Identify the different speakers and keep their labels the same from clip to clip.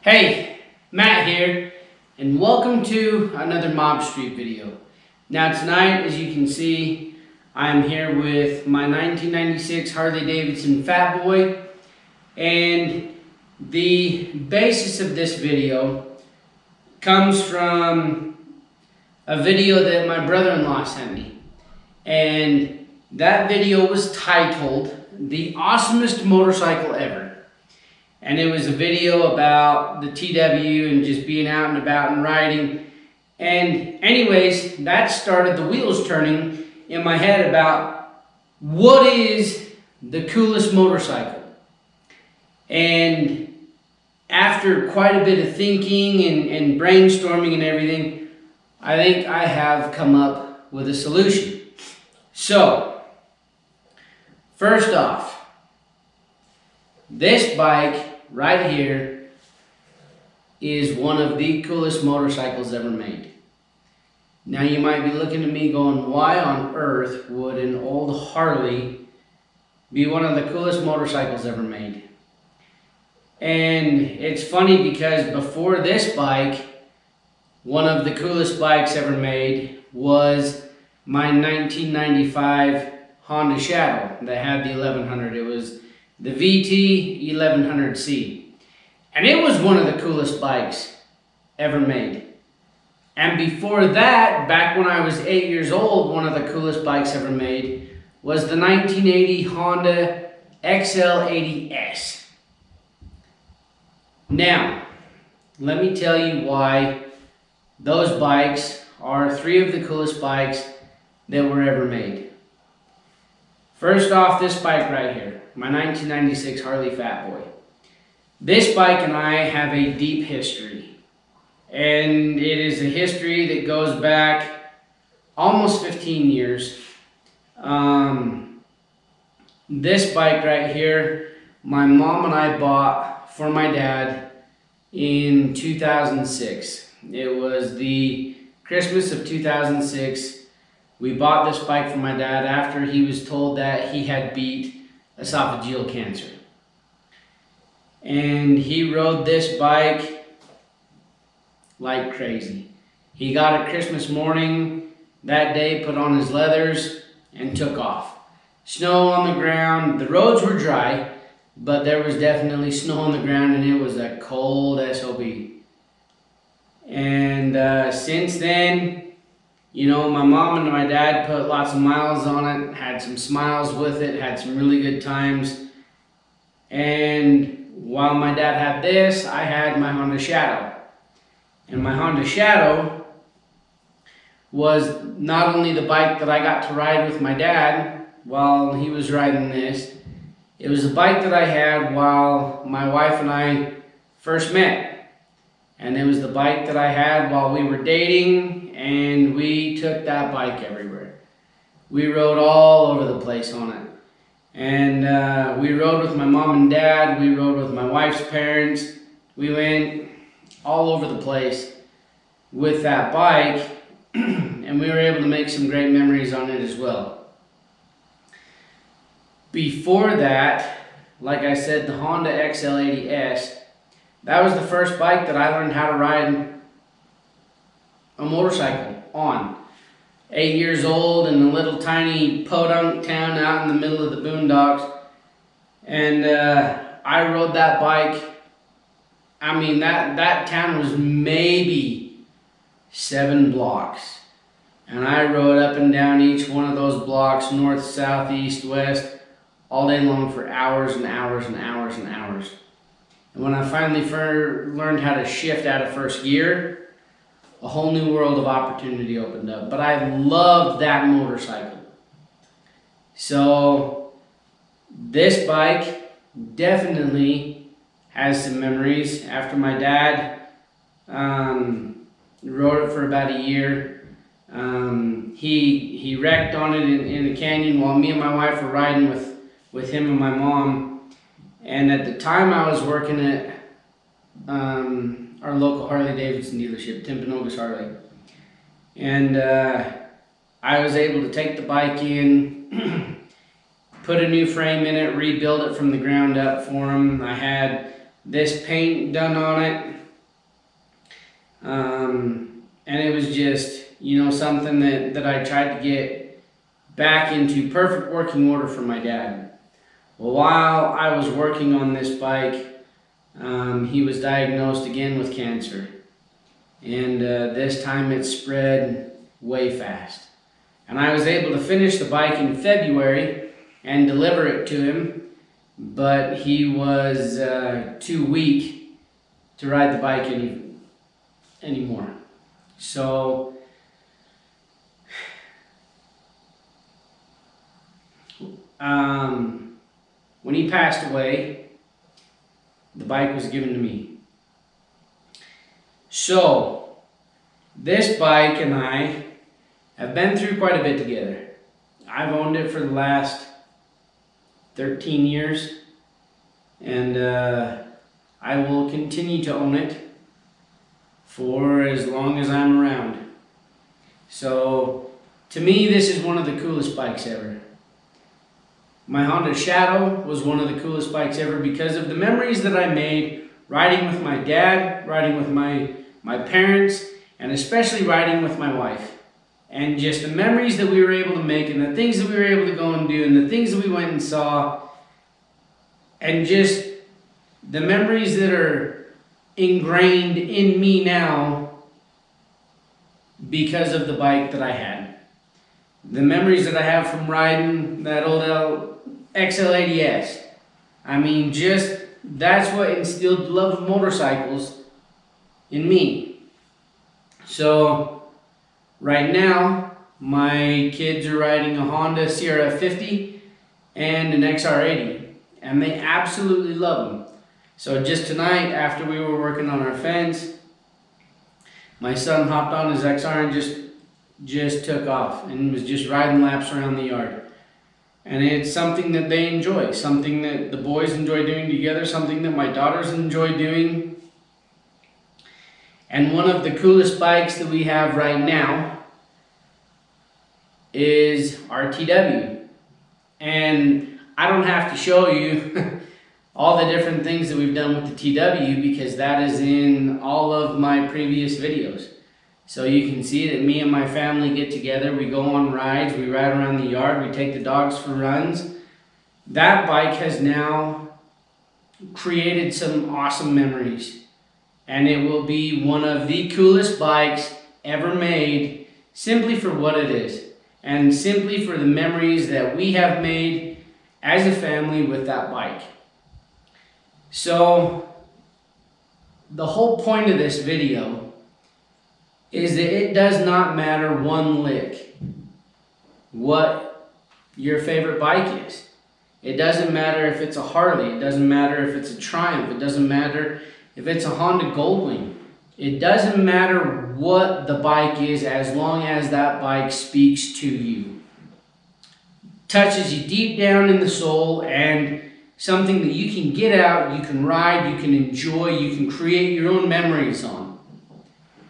Speaker 1: Hey, Matt here, and welcome to another Mob Street video. Now tonight, as you can see, I'm here with my 1996 Harley-Davidson FatBoy, and the basis of this video comes from a video that my brother-in-law sent me. And that video was titled, "The Awesomest Motorcycle Ever." And it was a video about the TW and just being out and about and riding. And anyways, that started the wheels turning in my head about what is the coolest motorcycle. And after quite a bit of thinking and brainstorming and everything, I think I have come up with a solution. So, first off, this bike right here is one of the coolest motorcycles ever made. Now you might be looking at me going, why on earth would an old Harley be one of the coolest motorcycles ever made? And it's funny because before this bike, one of the coolest bikes ever made was my 1995 Honda Shadow that had the 1100. It was the VT 1100C. And it was one of the coolest bikes ever made. And before that, back when I was 8 years old, one of the coolest bikes ever made was the 1980 Honda XR80. Now, let me tell you why those bikes are three of the coolest bikes that were ever made. First off, this bike right here, my 1996 Harley FatBoy. This bike and I have a deep history. And it is a history that goes back almost 15 years. This bike right here, my mom and I bought for my dad in 2006. It was the Christmas of 2006. We bought this bike for my dad after he was told that he had beat esophageal cancer. And he rode this bike like crazy. He got it Christmas morning that day, put on his leathers, and took off. Snow on the ground. The roads were dry, but there was definitely snow on the ground, and it was a cold SOB. And since then, you know, my mom and my dad put lots of miles on it, had some smiles with it, had some really good times. And while my dad had this, I had my Honda Shadow. And my Honda Shadow was not only the bike that I got to ride with my dad while he was riding this, it was a bike that I had while my wife and I first met. And it was the bike that I had while we were dating, and we took that bike everywhere. We rode all over the place on it. And we rode with my mom and dad, we rode with my wife's parents. We went all over the place with that bike, and we were able to make some great memories on it as well. Before that, like I said, the Honda XR80, that was the first bike that I learned how to ride a motorcycle on. 8 years old in a little tiny podunk town out in the middle of the boondocks. And I rode that bike. I mean, that town was maybe 7 blocks. And I rode up and down each one of those blocks, north, south, east, west, all day long for hours and hours and hours and hours. And when I finally learned how to shift out of first gear, a whole new world of opportunity opened up. But I loved that motorcycle. So this bike definitely has some memories. After my dad rode it for about a year, he wrecked on it in a canyon while me and my wife were riding with him and my mom. And at the time I was working at our local Harley-Davidson dealership, Timpanogos Harley. And I was able to take the bike in, put a new frame in it, rebuild it from the ground up for him. I had this paint done on it. And it was just, you know, something that I tried to get back into perfect working order for my dad. Well, while I was working on this bike, he was diagnosed again with cancer. And this time it spread way fast. And I was able to finish the bike in February and deliver it to him, but he was too weak to ride the bike anymore. So when he passed away, the bike was given to me. So this bike and I have been through quite a bit together. I've owned it for the last 13 years, and I will continue to own it for as long as I'm around. So to me, this is one of the coolest bikes ever. My Honda Shadow was one of the coolest bikes ever because of the memories that I made riding with my dad, riding with my parents, and especially riding with my wife. And just the memories that we were able to make, and the things that we were able to go and do, and the things that we went and saw, and just the memories that are ingrained in me now because of the bike that I had. The memories that I have from riding that old XR80. I mean, just that's what instilled the love of motorcycles in me. So right now, my kids are riding a Honda CRF50 and an XR80, and they absolutely love them. So just tonight, after we were working on our fence, my son hopped on his XR and just took off and was just riding laps around the yard. And it's something that they enjoy, something that the boys enjoy doing together, something that my daughters enjoy doing. And one of the coolest bikes that we have right now is our TW. And I don't have to show you all the different things that we've done with the TW because that is in all of my previous videos. So you can see that me and my family get together, we go on rides, we ride around the yard, we take the dogs for runs. That bike has now created some awesome memories. And it will be one of the coolest bikes ever made simply for what it is. And simply for the memories that we have made as a family with that bike. So the whole point of this video is that it does not matter one lick what your favorite bike is. It doesn't matter if it's a Harley, it doesn't matter if it's a Triumph, it doesn't matter if it's a Honda Goldwing. It doesn't matter what the bike is as long as that bike speaks to you. Touches you deep down in the soul and something that you can get out, you can ride, you can enjoy, you can create your own memories on.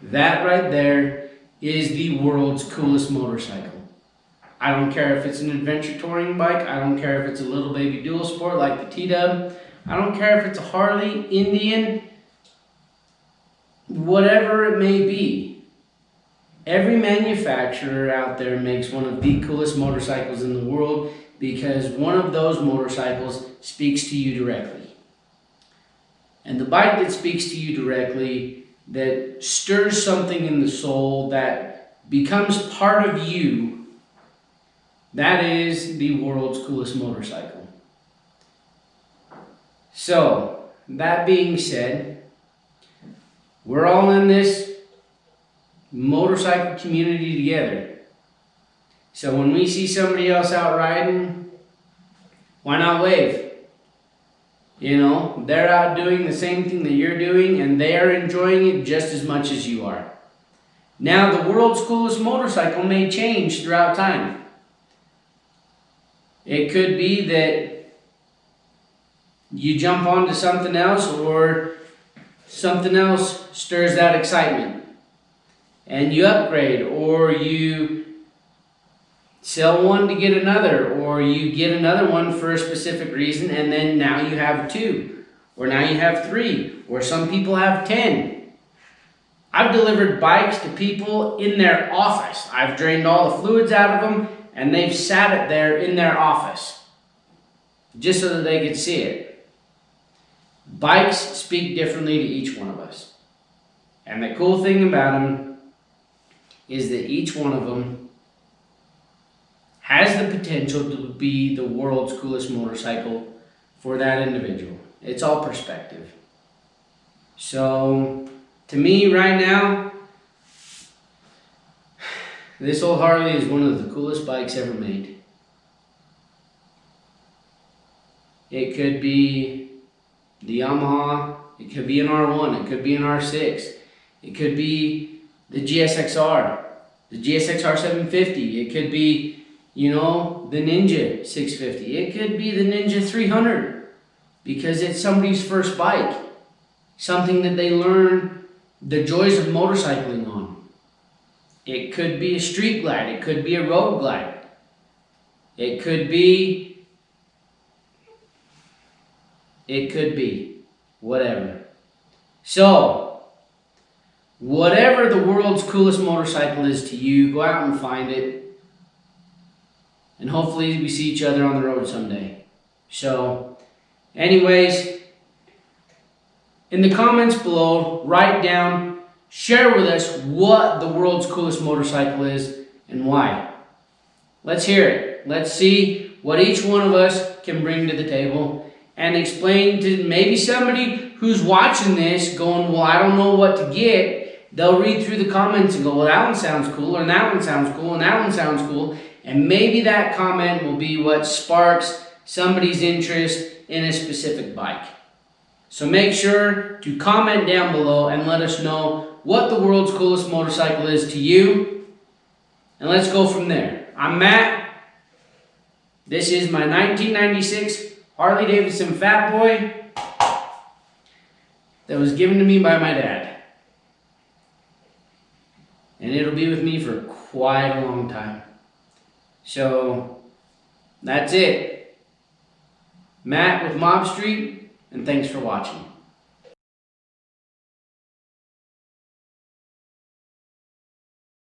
Speaker 1: That right there is the world's coolest motorcycle. I don't care if it's an adventure touring bike. I don't care if it's a little baby dual sport like the T-Dub. I don't care if it's a Harley, Indian, whatever it may be. Every manufacturer out there makes one of the coolest motorcycles in the world because one of those motorcycles speaks to you directly. And the bike that speaks to you directly, that stirs something in the soul, that becomes part of you, that is the world's coolest motorcycle. So, that being said, we're all in this motorcycle community together. So when we see somebody else out riding, why not wave? You know, they're out doing the same thing that you're doing and they are enjoying it just as much as you are. Now, the world's coolest motorcycle may change throughout time. It could be that you jump onto something else or something else stirs that excitement and you upgrade, or you sell one to get another, or you get another one for a specific reason and then now you have two. or now you have 3, or some people have 10. I've delivered bikes to people in their office. I've drained all the fluids out of them, and they've sat it there in their office, just so that they could see it. Bikes speak differently to each one of us. And the cool thing about them is that each one of them has the potential to be the world's coolest motorcycle for that individual. It's all perspective. So, to me right now, this old Harley is one of the coolest bikes ever made. It could be the Yamaha, it could be an R1, it could be an R6, it could be the GSXR, the GSXR 750, it could be, you know, the Ninja 650, it could be the Ninja 300, because it's somebody's first bike, something that they learn the joys of motorcycling on. It could be a street glide, it could be a road glide, it could be whatever. So, whatever the world's coolest motorcycle is to you, go out and find it. And hopefully we see each other on the road someday. So, anyways, in the comments below, write down, share with us what the world's coolest motorcycle is and why. Let's hear it. Let's see what each one of us can bring to the table and explain to maybe somebody who's watching this going, well, I don't know what to get. They'll read through the comments and go, well, that one sounds cool, and that one sounds cool, and that one sounds cool. And maybe that comment will be what sparks somebody's interest in a specific bike. So make sure to comment down below and let us know what the world's coolest motorcycle is to you. And let's go from there. I'm Matt. This is my 1996 Harley Davidson FatBoy that was given to me by my dad. And it'll be with me for quite a long time. So, that's it. Matt with Mob Street, and thanks for watching.